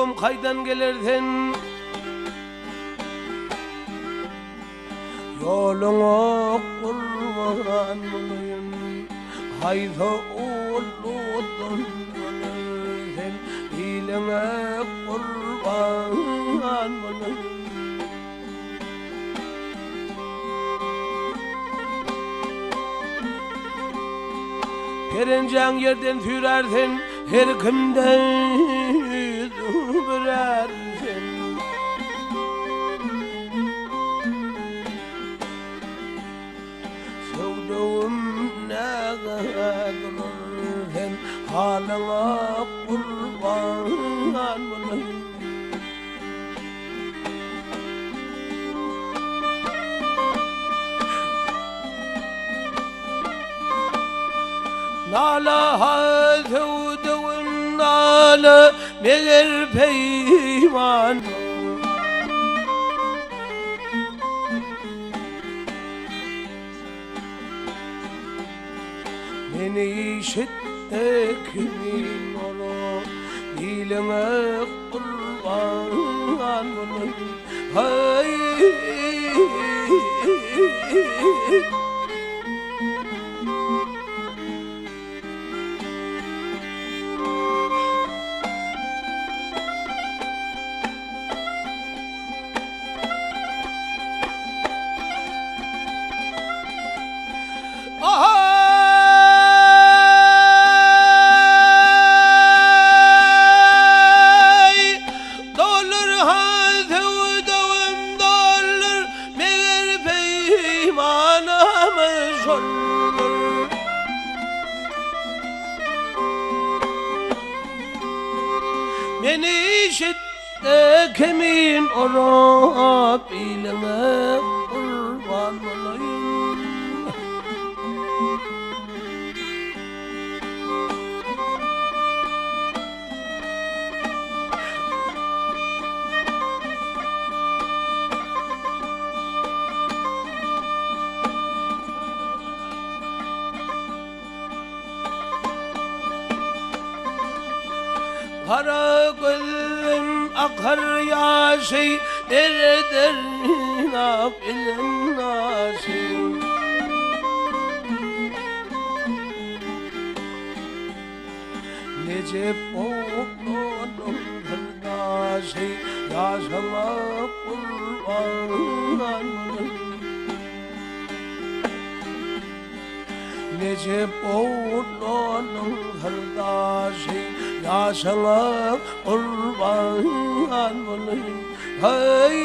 oğlum kaydan gelirsin? Yoluna kurban olayım, haydi oğlum gelirsin, diline kurban olayım. Perincan yerden sürersin, her kimden sürersin. Sevduğum ne kadar halına kurban olayım. Nala sevduğum nala meğer peyman. Beni işitte kimin olur, diline kurban olayım. Hay beni işitte kimin olur, diline kurban olayım. Kara gözüm akar yaşı, nereden akılın naşı. Nece boğulun kardeşi, yaşama kurban olayım. Nece boğulun kardeşi, yaşama kurban olayım. Hay